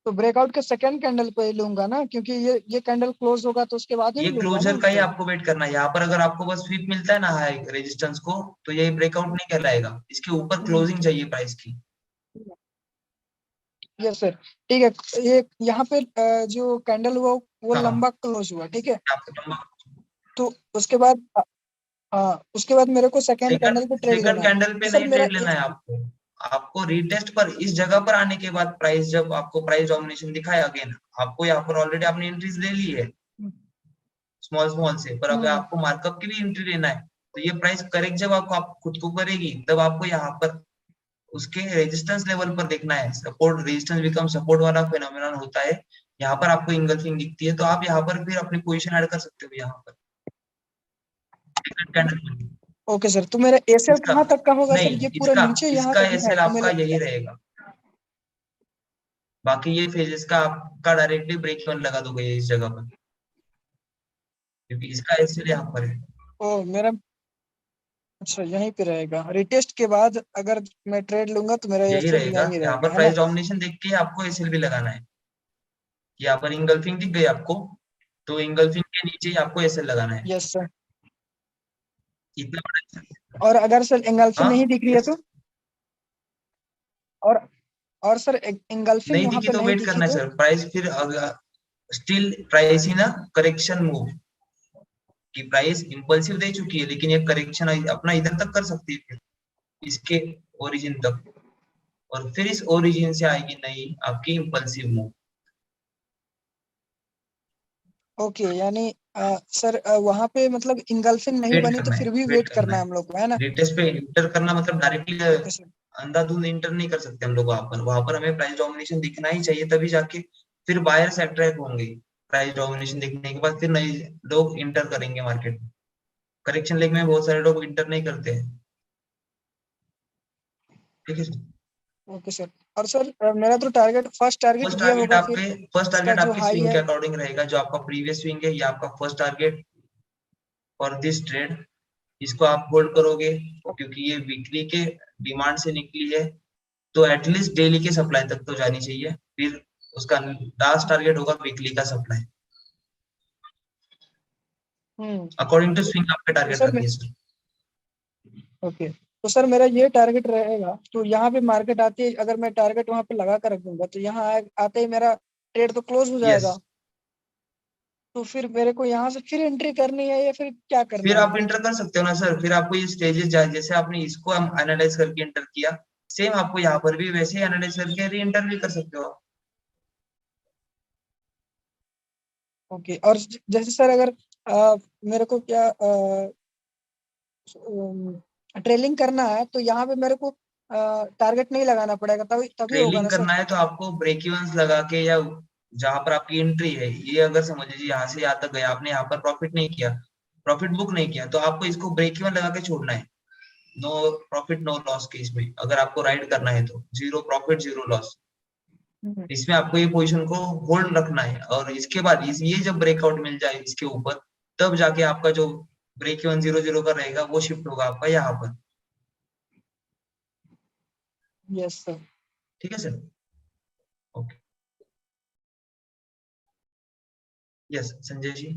तो ब्रेकआउट के सेकंड कैंडल पे लूंगा ना, क्योंकि ये कैंडल क्लोज होगा तो उसके बाद ही ये लूंगा ना क्लोजर का ही उसको। आपको वेट करना है। यहाँ पर अगर आपको बस स्वीप मिलता है ना हाई रेजिस्टेंस को, तो ये ब्रेकआउट नहीं कहलाएगा, इसके ऊपर क्लोजिंग चाहिए प्राइस की। यस सर, ठीक है। ये यहाँ पे जो कैंडल हुआ वो हाँ, लंबा क्लोज हुआ, ठीक है, आपको तो उसके बाद उसके बाद मेरे को सेकंड कैंडल पे ट्रेड सेकंड लेना है। कैंडल पे तो सर नहीं मेरा ट्रेड लेना है आपको, आपको रिटेस्ट पर इस जगह पर आने के बाद प्राइस, जब आपको प्राइस डोमिनेशन दिखाया अगेन, आपको यहाँ पर ऑलरेडी आपने एंट्रीज ले ली है स्मॉल स्मॉल से, पर अगर आपको मार्कअप की भी एंट्री लेना है तो ये प्राइस करेक्ट जब आपको आप खुद को करेगी, तब आपको यहाँ पर उसके रेजिस्टेंस लेवल पर देखना है। सपोर्ट रेजिस्टेंस बिकम सपोर्ट वाला फिनोमेनन होता है, यहाँ पर आपको इंगल्फिंग दिखती है, तो आप यहाँ पर फिर अपनी पोजीशन ऐड कर सकते हो यहाँ पर कैंडल। ओके सर, तो मेरा एसएल इसका कहाँ तक का होगा सर? नहीं, ये पूरा इसका नीचे यहाँ इसका तक दिखा है एसएल तो आपका मेरे यही रहेगा। बाकी ये फेजेस का आपका डायरेक्टली ब्रेक इवन लगा दोगे इस जगह पर, क्योंकि इसका एसएल यहाँ पर है। ओ मेरा अच्छा यहीं पे रहेगा। रिटेस्ट के बाद अगर मैं ट्रेड लूंगा तो मेरा यही एसएल रहेगा, यहीं यहाँ रहेगा, पर है ना? प्राइस डोमिनेशन देख के आपको एसएल भी लगाना है। यहाँ पर इंगल्फिंग दिख गई आपको, तो इंगल्फिंग के नीचे ही आपको एसएल लगाना है। Yes sir. इतना बड़ा SL। और अगर सर एंगल्फिंग हाँ नहीं दिख रही है yes। तो? और और सर एंगल्फिंग नहीं वहां दिखी पे तो नहीं वेट दिखी करना है तो? सर, प्राइस फिर स्टिल प्राइस ही ना करेक्शन मूव की प्राइस इंपल्सिव दे चुकी है, लेकिन ये करेक्शन अपना इधर तक कर सकती है फिर इसके ओरिजिन तक, और फिर इस ओरिजिन से आएगी नई आपकी इंपल्सिव मूव। ओके, यानी सर वहां पे मतलब इंगल्फिंग नहीं वेट बनी तो करना है, फिर भी वेट वेट करना करना है। है हम लोग को, है ना? रिटेस्ट पे इंटर करना मतलब डायरेक्टली ओके सर। अंधाधुंध इंटर नहीं कर सकते हम लोग वहां पर हमें प्राइस डोमिनेशन दिखना ही चाहिए, तभी जाके फिर बायर्स अट्रैक्ट होंगे। प्राइस डोमिनेशन दिखने के बाद फिर नए लोग इंटर करेंगे मार्केट में। करेक्शन लेग में बहुत सारे लोग इंटर नहीं करते हैं। ठीक है सर। Okay sir. और सर मेरा तो टारगेट फर्स्ट टारगेट फर्स्ट ये टारगेट होगा फिर आपके फर्स्ट इसका टारगेट जो आपकी हाई स्विंग के है। अकॉर्डिंग रहेगा, जो आपका प्रीवियस स्विंग है ये आपका first target for this trade. इसको आप होल्ड करोगे क्योंकि ये वीकली के डिमांड से निकली है, तो एटलीस्ट डेली के सप्लाई तक तो जानी चाहिए, फिर उसका लास्ट टारगेट होगा वीकली का सप्लाई। अकॉर्डिंग टू स्विंग आपका तो टारगेट सर रखिए सर। ओके, तो सर मेरा ये टारगेट रहेगा, तो यहाँ पे मार्केट आती है, अगर मैं टारगेट वहां पे लगा कर रख दूंगा तो यहाँ आते ही मेरा ट्रेड तो क्लोज हो यस, जाएगा। तो फिर मेरे को यहाँ से फिर एंट्री करनी है या फिर क्या करना फिर है? आप इंटर कर सकते हो ना सर। फिर आपको ये स्टेजेस जैसे आपने इसको हम एनालाइज करके इंटर किया, सेम आपको यहाँ पर भी वैसे ही एनालाइज करके री इंटर भी कर सकते हो। ओके, और जैसे सर अगर मेरे को क्या ट्रेलिंग करना है तो यहाँ पे मेरे को टारगेट नहीं लगाना पड़ेगा, तभी तभी होगा ट्रेलिंग ना सर? करना है तो आपको ब्रेक इवन्स लगा के, या जहां पर आपकी एंट्री है, ये अगर समझ लीजिए यहाँ से यहाँ तक गया, आपने यहाँ पर प्रॉफिट नहीं किया, प्रॉफिट बुक नहीं किया, तो आपको इसको ब्रेक इवन लगा के छोड़ना है। नो प्रॉफिट नो लॉस के इसमें अगर आपको राइड करना है तो जीरो प्रॉफिट जीरो लॉस, इसमें आपको ये पोजीशन को होल्ड रखना है। और इसके बाद ये जब ब्रेकआउट मिल जाए इसके ऊपर, तब जाके आपका जो ब्रेक इवन 0-0 का रहेगा वो शिफ्ट होगा आपका यहाँ पर। Yes sir. ठीक है sir. Okay, yes Sanjay ji.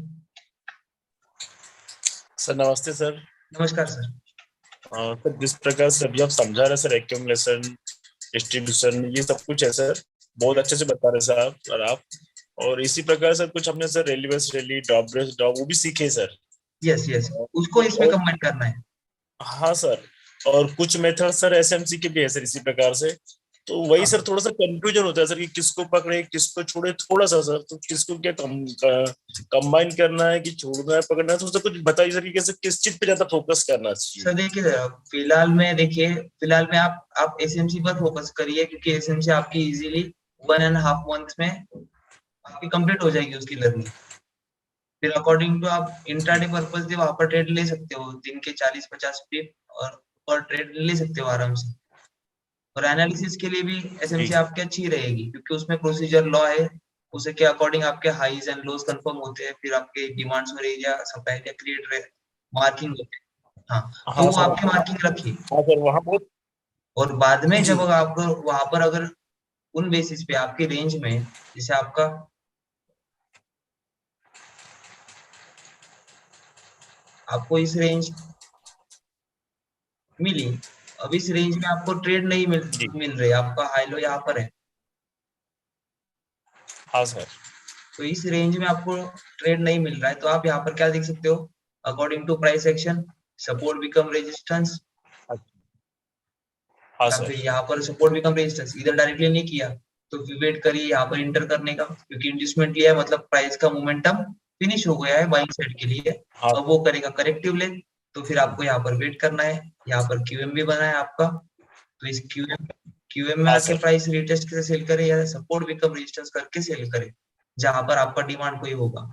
Sir नमस्ते सर। नमस्कार सर। सर जिस प्रकार से अभी आप समझा रहे सर, एक्यूमुलेशन डिस्ट्रीब्यूशन ये सब कुछ है सर, बहुत अच्छे से बता रहे सर आप। और इसी प्रकार सर कुछ हमने sir rally verse rally drop base drop वो भी सीखे सर। यस यस, उसको इसमें और कंबाइन करना है। हाँ सर, और कुछ मेथड सर एसएमसी के भी है सर इसी प्रकार से। तो वही सर हाँ थोड़ा सा कंफ्यूजन होता है सर कि किसको पकड़े किसको छोड़े थोड़ा सा सर, तो किसको क्या कंबाइन करना है कि छोड़ना है पकड़ना है, तो कुछ बताइए सर कि कैसे किस चीज पे ज्यादा फोकस करना सर चाहिए। देखिए, फिलहाल में आप एसएमसी पर फोकस करिए, क्योंकि एसएमसी आपकी इजीली 1.5 मंथ में आपकी कंप्लीट हो जाएगी उसकी लर्निंग। फिर अकॉर्डिंग टू आप इंट्राडे पर्पस से वहां पर ट्रेड ले सकते हो, दिन के 40-50 पिप और पर ट्रेड ले सकते हो आराम से। और एनालिसिस के लिए भी एसएमसी ठीक। आपकी अच्छी रहेगी, क्योंकि उसमें प्रोसीजर लॉ है, उसे के अकॉर्डिंग आपके हाईज एंड लोज कंफर्म होते हैं, फिर आपके डिमांड्स और एरिया सप्लाई का क्रिएट मार्किंग होते हैं। हाँ, तो हाँ वो सर। आपकी मार्किंग रखिए। हाँ सर वहाँ बहुत। और बाद में जी। जब आप वहां पर अगर उन बेसिस पे आपकी रेंज में, जैसे आपका आपको इस रेंज मिली, अब इस रेंज में आपको ट्रेड नहीं जी। मिल रही, आपका हाई लो यहाँ पर है, हाँ सर। तो इस रेंज में आपको ट्रेड नहीं मिल रहा है, तो आप यहाँ पर क्या देख सकते हो, according to price action support become resistance, हाँ या सर। फिर यहाँ पर सपोर्ट बिकम रेजिस्टेंस इधर डायरेक्टली नहीं किया, तो फिर वेट करिए यहाँ पर इंटर करने का, क्योंकि इंड्यूसमेंट लिया है मतलब प्राइस का मोमेंटम फिनिश हो गया है बाइंग साइड के लिए। हाँ अब वो करेगा करेक्टिव लेग, तो फिर आपको यहाँ पर वेट करना है। यहाँ पर क्यूएम भी बना है आपका, तो इस क्यूएम में हाँ आके सर। प्राइस रिटेस्ट के सेल करे या सपोर्ट विकम रेजिस्टेंस करके सेल करे, जहां पर आपका डिमांड कोई होगा।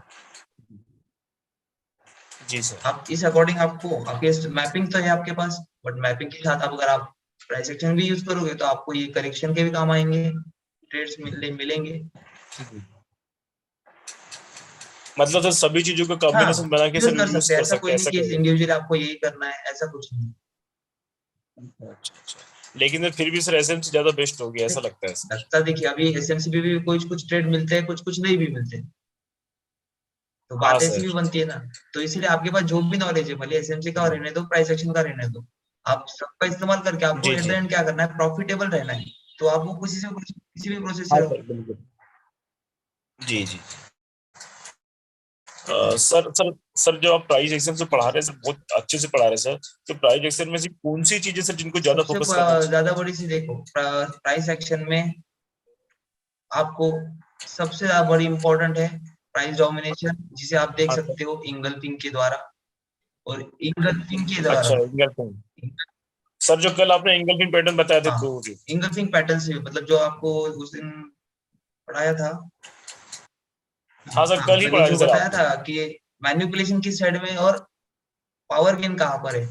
जी सर। आप इस अकॉर्डिंग आपको आपके मैपिंग तो है आपके पास, बट मैपिंग के साथ अगर आप प्राइस एक्शन भी यूज करोगे तो आपको ये करेक्शन के भी काम आएंगे, ट्रेड्स मिलेंगे। मतलब सर सभी चीजों का हाँ, कॉम्बिनेशन बना के यूज सर कर यूज सकते हैं, कर ऐसा सकते कोई हैं, नहीं ऐसा कि कर इंडिविजुअली आपको यही करना है, ऐसा कुछ नहीं। अच्छा अच्छा। लेकिन सर फिर भी सर एसएमसी ज्यादा बेस्ट होगी ऐसा लगता है सर। लगता देखिए अभी एसएमसीबी भी कुछ कुछ ट्रेड मिलते हैं, कुछ कुछ नहीं भी मिलते हैं, तो हाँ बात ऐसी भी सर। बनती है ना। तो इसीलिए आपके पास जो भी नॉलेज है, भले एसएमसी का रहने दो, प्राइस एक्शन का रहने दो, आप सबका इस्तेमाल करके आपको जी एट द जी। एंड क्या करना है, प्रॉफिटेबल रहना है। तो आप वो किसी भी प्रोसेस से हाँ रहो। सर बिल्कुल। जी जी। सर सर सर जो आप प्राइस एक्शन से पढ़ा रहे हैं सर बहुत अच्छे से पढ़ा रहे हैं सर। तो प्राइस एक्शन में से कौन सी चीजें सर जिनको ज्यादा सबसे फोकस करना चाहिए? ज्यादा बड़ी सी देखो, प्राइस एक्शन में आपको सबसे ज्यादा बड़ी इंपॉर्टेंट है प्राइस डोमिनेशन, जिसे आप देख हाँ सर। सकते हो इंगल्फिंग के द्वारा और इंगल्फिंग के द्वारा। अच्छा इंगल्फिंग। सर जो कल आपने इंगल्फिंग पैटर्न बताए थे हाँ, दो जो। इंगल्फिंग पैटर्न से मतलब जो आपको उस दिन पढ़ाया था। हाँ सर हाँ, कल ही कल ये पढ़ाया जो सर बताया आपने। था कि मैनिपुलेशन किस साइड में और पावर गेन कहाँ पर है,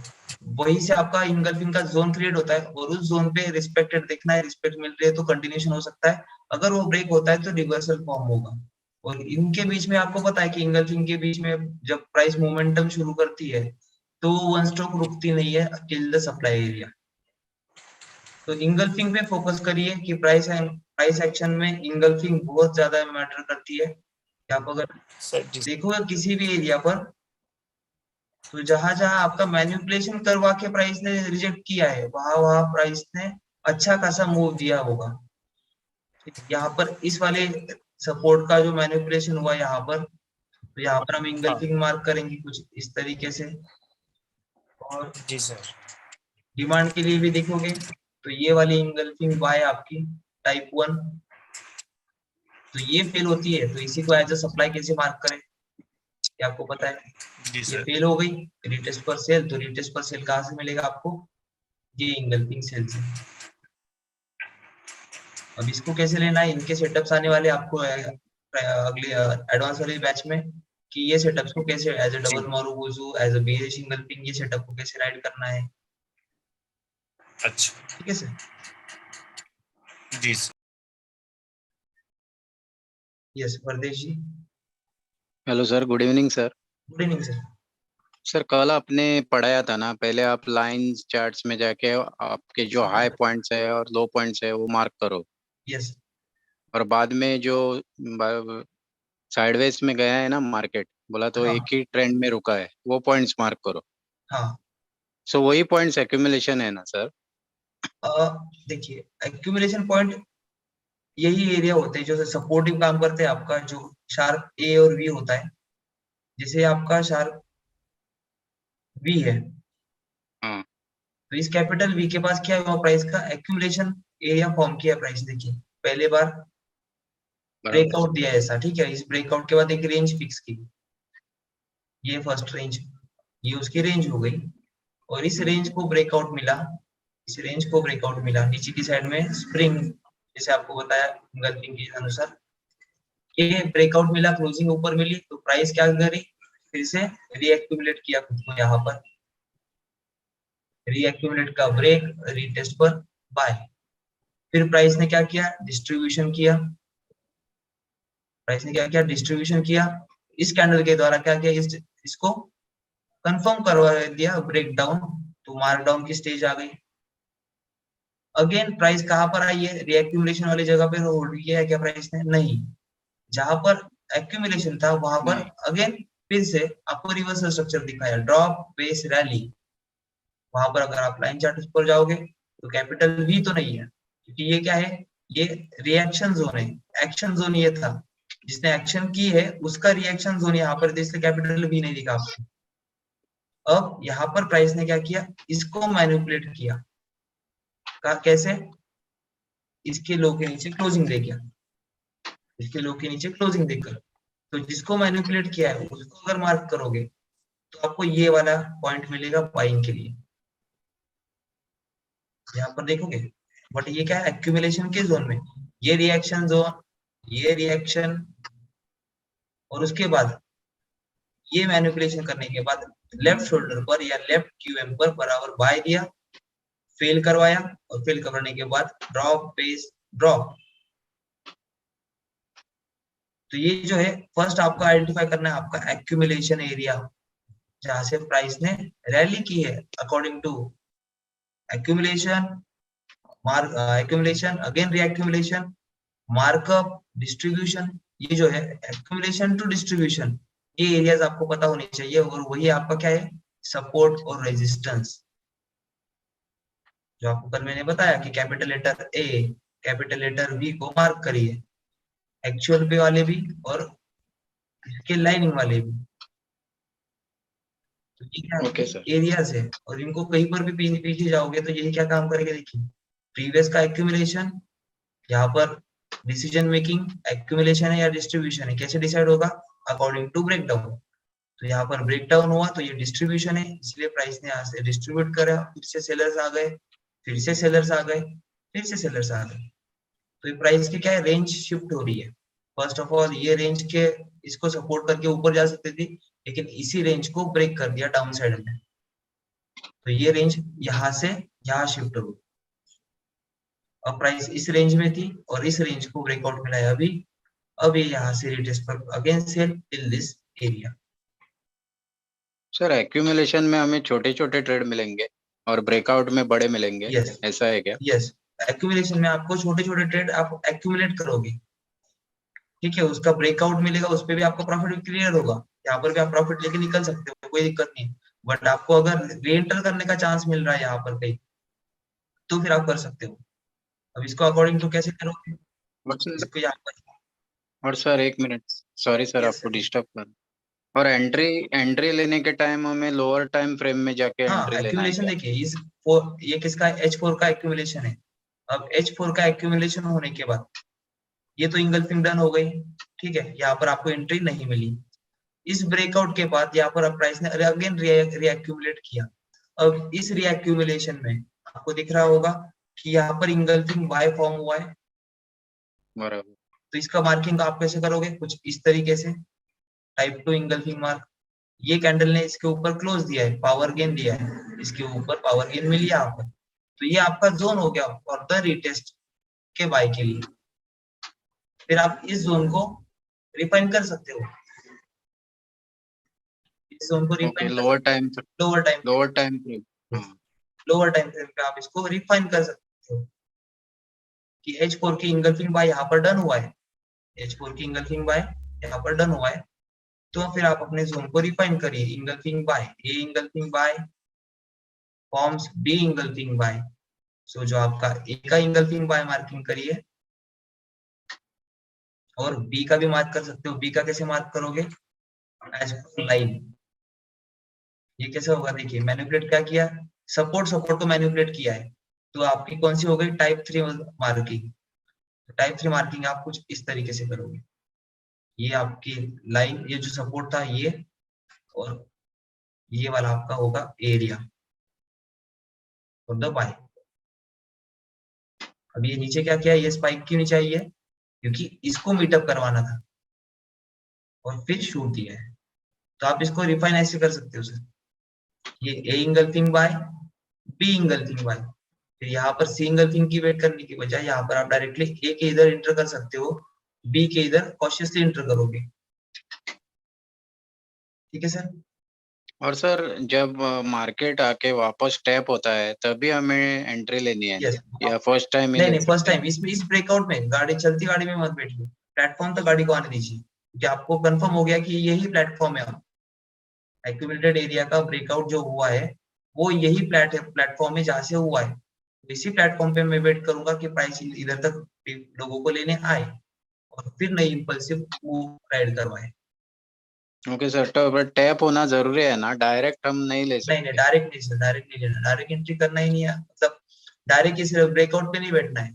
वहीं से आपका इंगल्फिंग का जोन क्रिएट होता है, और उस जोन पे रिस्पेक्टेड देखना है, रिस्पेक्ट मिल रही है तो कंटिन्यूशन हो सकता है, अगर वो ब्रेक होता है तो रिवर्सल फॉर्म होगा। और इनके बीच में आपको पता है कि इंगल्फिंग के बीच में जब प्राइस मोमेंटम शुरू करती है तो वन स्ट्रोक रुकती नहीं है टिल द सप्लाई एरिया। तो इंगल्फिंग पे फोकस करिए कि प्राइस एक्शन में इंगल्फिंग बहुत ज्यादा मैटर करती है। कि आप अगर सर जी। देखोगे किसी भी एरिया पर, तो जहां जहां आपका मैनिपुलेशन करवा के प्राइस ने रिजेक्ट किया है, वहां वहां प्राइस ने अच्छा खासा मूव दिया होगा। यहाँ पर इस वाले सपोर्ट का जो मैनिपुलेशन हुआ यहाँ पर, तो यहाँ पर हम हाँ इंगल्फिंग मार्क करेंगे कुछ इस तरीके से। और जी सर। डिमांड के लिए भी देखोगे तो ये वाली इंगल्फिंग बाय आपकी टाइप 1, तो ये फेल होती है, तो इसी को एज अ सप्लाई कैसे मार्क करें, ये आपको पता है। जी ये सर। फेल हो गई, रिटेस्ट पर सेल, तो रिटेस्ट पर सेल कहाँ से मिलेगा आपको, ये इंगल्फिंग सेल से। अब इसको कैसे लेना है, इनके सेटअप्स आने वाले आपको अगले एडवांस वाले बैच में, कि ये सेटअप्स को कैसे एज अ जी। Double marubozu, as a bearish engulfing, ये सेटअप को कैसे राइड करना है। अच्छा। ठीक है सर। जी sir. Yes Pardesh ji. Hello sir, good evening sir. Good evening sir. Sir कल आपने पढ़ाया था ना, पहले आप लाइंस चार्ट्स में जाके आपके जो हाई पॉइंट्स है और लो पॉइंट्स है वो मार्क करो, यस। और बाद में जो साइडवेज में गया है ना मार्केट, बोला तो हाँ एक ही ट्रेंड में रुका है, वो पॉइंट्स मार्क करो। हाँ। सो वही पॉइंट्स एक्यूमुलेशन है ना सर? देखिए एक्यूमुलेशन पॉइंट यही एरिया होते हैं जो सपोर्टिव काम करते हैं आपका, जो शार्प ए और वी होता है। जैसे आपका शार्प वी है, हाँ तो इस कैपिटल वी के पास क्या हुआ, प्राइस का एक्यूमुलेशन एरिया फॉर्म किया प्राइस। देखिए पहले बार बराबर ब्रेकआउट सर। दिया है ऐसा, ठीक है, इस ब्रेकआउट के बाद एक रेंज फिक्स की, ये फर्स्ट रेंज, ये उसकी रेंज हो गई। और इस रेंज को ब्रेकआउट मिला, इस रेंज को ब्रेकआउट मिला नीचे की साइड में स्प्रिंग, जैसे आपको बताया इंगल्फिंग के अनुसार, ये ब्रेकआउट मिला, क्लोजिंग ऊपर मिली, तो प्राइस क्या करी, फिर से रीएक्यूमुलेट किया खुद को यहाँ पर, रीएक्यूमुलेट का ब्रेक, रीटेस्ट पर बाय। फिर प्राइस ने क्या किया, डिस्ट्रीब्यूशन किया, प्राइस ने क्या किया, डिस्ट्रीब्यूशन किया, इस कैंडल के द्वारा क्या किया, इसको कंफर्म करवा दिया ब्रेक डाउन, तो मार्क डाउन की स्टेज आ गई। अगेन प्राइस कहां पर आई है, रीएक्यूमुलेशन वाली जगह पे होल्ड किया है क्या प्राइस ने, नहीं, जहां पर एक्यूमुलेशन था वहां पर नहीं। अगेन फिर से आपको रिवर्सल स्ट्रक्चर दिखाया, ड्रॉप बेस रैली। वहां पर अगर आप लाइन चार्ट पर जाओगे तो कैपिटल वी तो नहीं है, क्योंकि ये क्या है, ये रिएक्शन जोन है। एक्शन जोन ये था, जिसने एक्शन की है उसका रिएक्शन जोन यहाँ पर, जिससे कैपिटल वी नहीं दिखा आपको। अब यहाँ पर प्राइस ने क्या किया, इसको मैनिपुलेट किया, कैसे, इसके लो के नीचे क्लोजिंग दे गया, इसके लो के नीचे क्लोजिंग देकर। तो जिसको मैनिपुलेट किया है उसको अगर मार्क करोगे तो आपको ये वाला पॉइंट मिलेगा बाइंग के लिए, यहाँ पर देखोगे। बट ये क्या है, एक्यूमुलेशन के जोन में, ये रिएक्शन जोन, ये रिएक्शन, और उसके बाद ये मैनिपुलेशन करने के बाद लेफ्ट शोल्डर पर या लेफ्ट क्यूएम पर बराबर बाय दिया, फेल करवाया, और फेल करवाने के बाद ड्रॉप पेस ड्रॉप। तो ये जो है फर्स्ट आपको आइडेंटिफाई करना है आपका एक्यूमुलेशन एरिया, जहां से प्राइस ने रैली की है according to accumulation, accumulation again reaccumulation, markup, distribution. ये जो है एक्यूमुलेशन टू डिस्ट्रीब्यूशन, ये एरियाज आपको पता होनी चाहिए, और वही आपका क्या है, सपोर्ट और रेजिस्टेंस। जो आपको कल मैंने बताया कि capital letter A capital letter B को मार्क करिए, एक्चुअल पे वाले भी और इसके लाइनिंग वाले भी। तो ये क्या ओके सर। एरियाज है, और इनको कहीं पर भी पीछे जाओगे तो यही क्या काम करेंगे, देखिए प्रीवियस का एक्यूमुलेशन, यहाँ पर डिसीजन मेकिंग एक्यूमुलेशन है या डिस्ट्रीब्यूशन है, कैसे डिसाइड होगा, अकॉर्डिंग टू ब्रेकडाउन। तो यहाँ पर ब्रेकडाउन हुआ तो ये डिस्ट्रीब्यूशन है, इसलिए प्राइस ने यहाँ से डिस्ट्रीब्यूट करा, फिर से सेलर्स आ गए, फिर से सेलर्स आ गए, फिर से सेलर्स आ गए। तो ये प्राइस की क्या है, रेंज शिफ्ट हो रही है। फर्स्ट ऑफ ऑल ये रेंज के इसको सपोर्ट करके ऊपर जा सकती थी, लेकिन इसी रेंज को ब्रेक कर दिया डाउन साइड में, तो ये रेंज यहाँ से यहाँ शिफ्ट हो गई। अब प्राइस इस रेंज में थी और इस रेंज को ब्रेकआउट मिला है अभी, अब ये यहाँ से रिटेस्ट पर again sell till this area. Sir accumulation में हमें छोटे छोटे ट्रेड मिलेंगे और ब्रेकआउट में बड़े मिलेंगे, यस ऐसा है क्या? यस, एक्यूमुलेशन में आपको छोटे छोटे ट्रेड आप एक्यूमुलेट करोगे, ठीक है, उसका ब्रेकआउट मिलेगा, उस पर भी आपका प्रॉफिट क्लियर होगा, यहाँ पर भी आप प्रॉफिट लेके निकल सकते हो, कोई दिक्कत नहीं। बट आपको अगर रीएंटर करने का चांस मिल रहा है यहाँ पर कहीं, तो फिर आप कर सकते हो। अब इसको अकॉर्डिंग टू कैसे करोगे, इसको यहाँ पर, और सर एक मिनट, सॉरी सर Yes, आपको sir. डिस्टर्ब कर, और एंट्री लेने के टाइम हमें लोअर टाइम फ्रेम में जाके हाँ एंट्री लेना है एक्यूमुलेशन क्या? देखिए, ये किसका है, H4 का एक्यूमुलेशन है। अब H4 का एक्यूमुलेशन होने के बाद ये तो इंगल्फिंग डन हो गई, ठीक है, यहाँ पर आपको एंट्री नहीं मिली। इस ब्रेकआउट के बाद यहाँ पर प्राइस ने अगेन रीएक्यूमुलेट किया। अब इस रीएक्यूमुलेशन में आपको दिख रहा होगा कि यहाँ पर इंगल्फिंग बाय फॉर्म हुआ है, बराबर। तो इसका मार्किंग आप कैसे करोगे, कुछ इस तरीके से, टाइप 2 इंगल्फिंग मार्क। ये कैंडल ने इसके ऊपर क्लोज दिया है, पावर गेन दिया है, इसके ऊपर पावर गेन मिली यहाँ पर, तो ये आपका जोन हो गया फॉर द रिटेस्ट के बाय के लिए। फिर आप इस जोन को रिफाइन कर सकते हो, इस जोन को okay, refine lower time lower time frame. Lower time frame पे आप इसको रिफाइन कर सकते हो कि H4 की इंगल्फिंग बाय यहाँ पर डन हुआ है, H4 की इंगल्फिंग बाय यहाँ पर डन हुआ है, तो फिर आप अपने जोन को रिफाइन करिए, engulfing buy, A engulfing buy forms B engulfing buy. So जो आपका ए का इंगल्फिंग बाय मार्किंग करिए, और बी का भी मार्क कर सकते हो। बी का कैसे मार्क करोगे, एज पर लाइन। ये कैसे होगा, देखिए मैनिपुलेट क्या किया, सपोर्ट को मैनिपुलेट किया है, तो आपकी कौन सी हो गई, टाइप 3 मार्किंग। टाइप 3 मार्किंग आप कुछ इस तरीके से करोगे, ये आपकी लाइन, ये जो सपोर्ट था ये, और ये वाला आपका होगा एरिया फॉर द बाय। अब ये नीचे क्या किया, ये स्पाइक क्यों नीचे आई है, क्योंकि इसको मीटअप करवाना था और फिर शूट दिया है। तो आप इसको रिफाइन ऐसे कर सकते हो सर, ये A engulfing buy, B engulfing buy, फिर यहाँ पर सी इंगल्फिंग की वेट करने की बजाय यहाँ पर आप डायरेक्टली ए के इधर इंटर कर सकते हो, बी के इधर कॉशियसली इंटर करोगे, ठीक है सर। और सर जब मार्केट आके वापस टैप होता है तभी हमें एंट्री लेनी है यस, या फर्स्ट टाइम ही नहीं ले नहीं, फर्स्ट सकते हैं? टाइम इसमें, इस ब्रेकआउट में गाड़ी चलती गाड़ी में मत बैठिए, प्लेटफॉर्म तक गाड़ी को आने दीजिए, क्योंकि आपको कंफर्म हो गया कि यही प्लेटफॉर्म है। एक्यूमुलेटेड एरिया का ब्रेकआउट जो हुआ है वो यही प्लेटफॉर्म है जहां से हुआ है, तो इसी प्लेटफॉर्म पे मैं वेट करूंगा कि प्राइस इधर तक लोगों को लेने आए और फिर नई इंपल्सिव मूव राइड करवाए। ओके सर, तो टैप होना जरूरी है ना, डायरेक्ट हम नहीं ले नहीं सकते? नहीं, डायरेक्ट नहीं सर, डायरेक्ट नहीं लेना, डायरेक्ट एंट्री करना ही नहीं है, मतलब डायरेक्ट इस ब्रेकआउट पे नहीं बैठना है,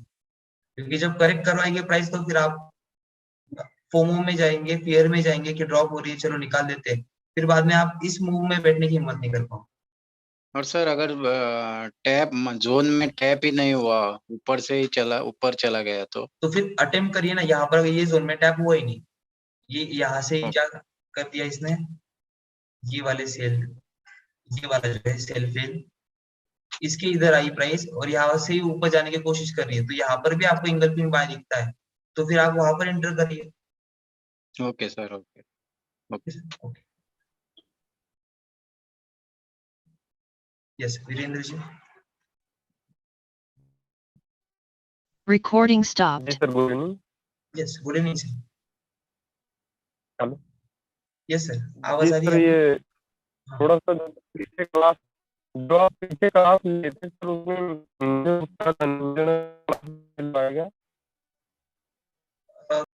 क्योंकि जब करेक्ट करवाएंगे प्राइस तो फिर आप फोमो में जाएंगे, फियर में जाएंगे कि ड्रॉप हो रही है, चलो निकाल देते हैं, फिर बाद में आप इस मूव में बैठने की हिम्मत नहीं कर पाओ। और सर अगर टैप जोन में टैप ही नहीं हुआ, ऊपर से ही ऊपर चला गया तो फिर अटेम्प्ट करिए ना, यहाँ पर ये जोन में टैप हुआ ही नहीं, ये यहाँ से ही क्या कर दिया इसने, ये वाले सेल, ये वाला जो है सेल फेल, इसके इधर आई प्राइस और यहाँ से ही ऊपर जाने की कोशिश कर रही है, तो यहाँ पर भी आपको इंगल्फिंग बाय दिखता है, तो फिर आप वहां पर एंटर करिए। Okay sir, okay okay. Yes Virendra ji. Recording जी stopped. Sir, good evening. Yes good evening sir. Hello. Yes sir, जी आवाज आ रही सर, है? ये हाँ। थोड़ा सा पीछे क्लास जो आप पीछे क्लास लेते सर, उसमें मुझे उसका कन्फ्यूजन पाएगा।